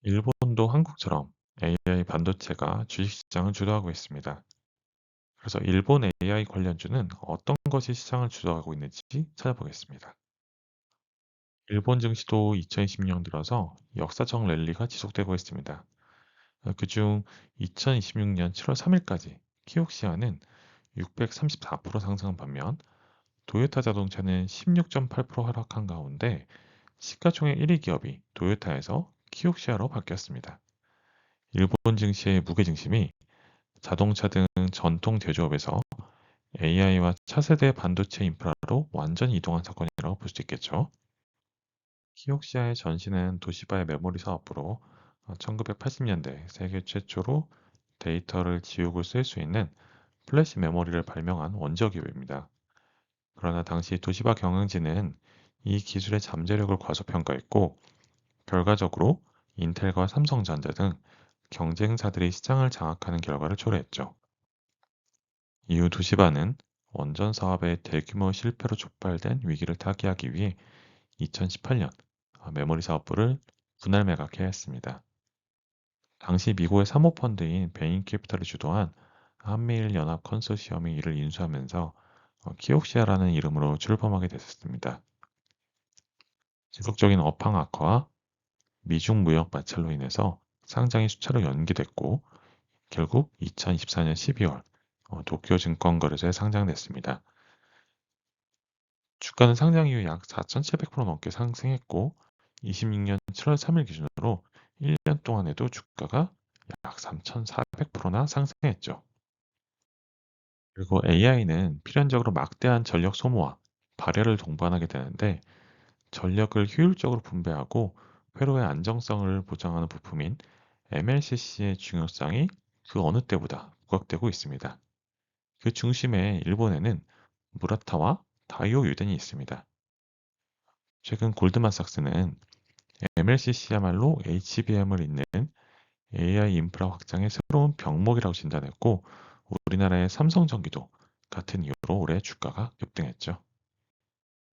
일본도 한국처럼 AI 반도체가 주식시장을 주도하고 있습니다. 그래서 일본 AI 관련주는 어떤 것이 시장을 주도하고 있는지 찾아보겠습니다. 일본 증시도 2020년 들어서 역사적 랠리가 지속되고 있습니다. 그중 2026년 7월 3일까지 키옥시아는 634% 상승한 반면 도요타 자동차는 16.8% 하락한 가운데 시가총액 1위 기업이 도요타에서 키옥시아로 바뀌었습니다. 일본 증시의 무게 중심이 자동차 등 전통 제조업에서 AI와 차세대 반도체 인프라로 완전히 이동한 사건이라고 볼 수 있겠죠. 키옥시아의 전신은 도시바의 메모리 사업부로 1980년대 세계 최초로 데이터를 지우고 쓸 수 있는 플래시 메모리를 발명한 원조 기업입니다. 그러나 당시 도시바 경영진은 이 기술의 잠재력을 과소평가했고 결과적으로 인텔과 삼성전자 등 경쟁사들이 시장을 장악하는 결과를 초래했죠. 이후 도시바는 원전 사업의 대규모 실패로 촉발된 위기를 타개하기 위해 2018년 메모리 사업부를 분할 매각해야 했습니다. 당시 미국의 사모펀드인 베인캐피탈이 주도한 한미일 연합 컨소시엄이 이를 인수하면서 키옥시아라는 이름으로 출범하게 됐습니다. 지속적인 업황 악화와 미중 무역 마찰로 인해서 상장이 수차로 연기됐고 결국 2024년 12월 도쿄 증권거래소에 상장됐습니다. 주가는 상장 이후 약 4,700% 넘게 상승했고 26년 7월 3일 기준으로 1년 동안에도 주가가 약 3,400%나 상승했죠. 그리고 AI는 필연적으로 막대한 전력 소모와 발열을 동반하게 되는데 전력을 효율적으로 분배하고 회로의 안정성을 보장하는 부품인 MLCC의 중요성이 그 어느 때보다 부각되고 있습니다. 그 중심에 일본에는 무라타와 다이오 유덴이 있습니다. 최근 골드만삭스는 MLCC야말로 HBM을 잇는 AI 인프라 확장의 새로운 병목이라고 진단했고 우리나라의 삼성전기도 같은 이유로 올해 주가가 급등했죠.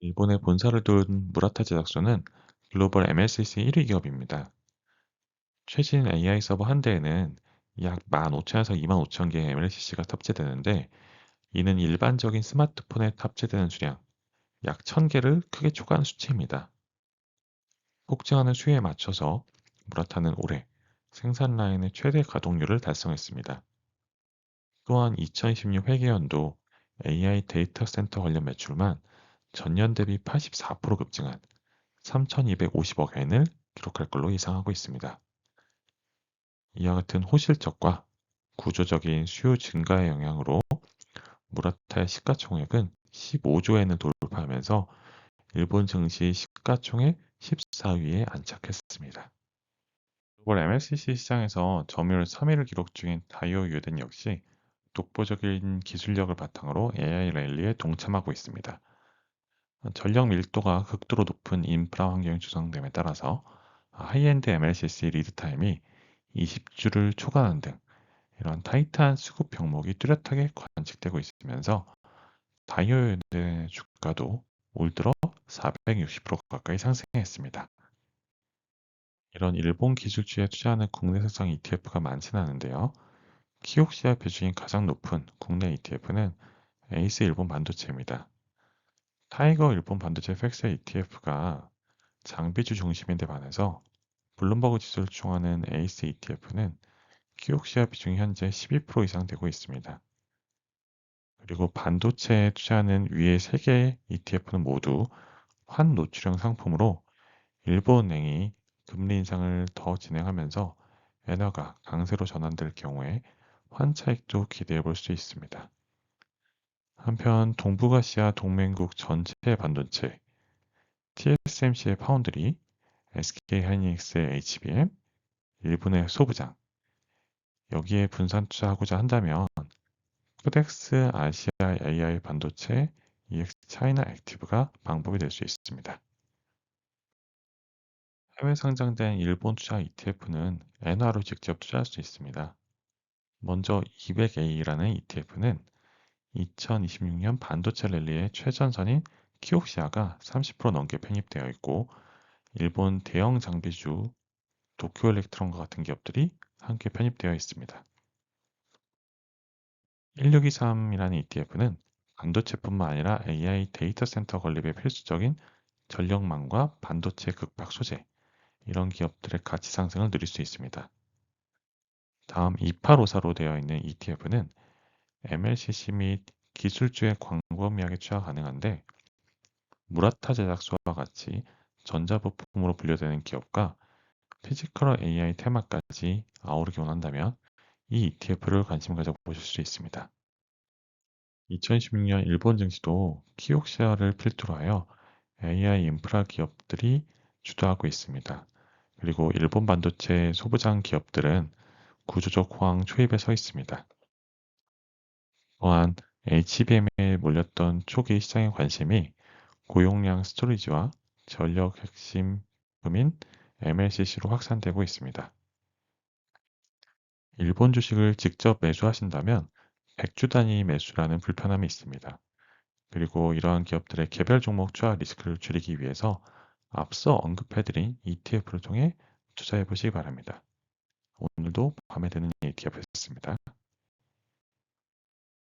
일본의 본사를 둔 무라타 제작소는 글로벌 MLCC 1위 기업입니다. 최신 AI 서버 한 대에는 약 15,000에서 25,000개의 MLCC가 탑재되는데 이는 일반적인 스마트폰에 탑재되는 수량 약 1,000개를 크게 초과하는 수치입니다. 폭증하는 수요에 맞춰서 무라타는 올해 생산 라인의 최대 가동률을 달성했습니다. 또한 2026 회계연도 AI 데이터 센터 관련 매출만 전년 대비 84% 급증한 3,250억 엔을 기록할 걸로 예상하고 있습니다. 이와 같은 호실적과 구조적인 수요 증가의 영향으로 무라타의 시가총액은 15조 엔을 돌파하면서 일본 증시 시가총액 14위에 안착했습니다. 글로벌 MLCC 시장에서 점유율 3위를 기록 중인 다이오 유덴 역시 독보적인 기술력을 바탕으로 AI 랠리에 동참하고 있습니다. 전력 밀도가 극도로 높은 인프라 환경이 조성됨에 따라서 하이엔드 MLCC 리드 타임이 20주를 초과하는 등 이런 타이트한 수급 병목이 뚜렷하게 관측되고 있으면서 다이오의 주가도 올 들어 460% 가까이 상승했습니다. 이런 일본 기술주에 투자하는 국내 사상 ETF가 많지는 않은데요. 키옥시아 비중이 가장 높은 국내 ETF는 에이스 일본 반도체입니다. 타이거 일본 반도체 팩스 ETF가 장비주 중심인데 반해서 블룸버그 지수를 추종하는 에이스 ETF는 키옥시아 비중이 현재 12% 이상 되고 있습니다. 그리고 반도체에 투자하는 위의 3개의 ETF는 모두 환 노출형 상품으로 일본은행이 금리 인상을 더 진행하면서 엔화가 강세로 전환될 경우에 환 차익도 기대해 볼 수 있습니다. 한편 동북아시아 동맹국 전체의 반도체, TSMC의 파운드리, SK하이닉스의 HBM, 일본의 소부장, 여기에 분산 투자하고자 한다면 코덱스 아시아 AI 반도체, EX 차이나 액티브가 방법이 될 수 있습니다. 해외 상장된 일본 투자 ETF는 엔화로 직접 투자할 수 있습니다. 먼저 200A라는 ETF는 2026년 반도체 랠리의 최전선인 키옥시아가 30% 넘게 편입되어 있고 일본 대형 장비주 도쿄 일렉트론과 같은 기업들이 함께 편입되어 있습니다. 1623이라는 ETF는 반도체뿐만 아니라 AI 데이터 센터 건립에 필수적인 전력망과 반도체 극박 소재, 이런 기업들의 가치 상승을 누릴 수 있습니다. 다음 2854로 되어 있는 ETF는 MLCC 및 기술주의 광범위하게 투자 가능한데, 무라타 제작소와 같이 전자부품으로 분류되는 기업과 피지컬 AI 테마까지 아우르기 원한다면 이 ETF를 관심 가져보실 수 있습니다. 2016년 일본 증시도 키옥시아를 필두로 하여 AI 인프라 기업들이 주도하고 있습니다. 그리고 일본 반도체 소부장 기업들은 구조적 호황 초입에 서 있습니다. 또한 HBM에 몰렸던 초기 시장의 관심이 고용량 스토리지와 전력 핵심품인 MLCC로 확산되고 있습니다. 일본 주식을 직접 매수하신다면 100주 단위 매수라는 불편함이 있습니다. 그리고 이러한 기업들의 개별 종목 투자 리스크를 줄이기 위해서 앞서 언급해드린 ETF를 통해 투자해 보시기 바랍니다. 오늘도 밤에 드는 ETF였습니다.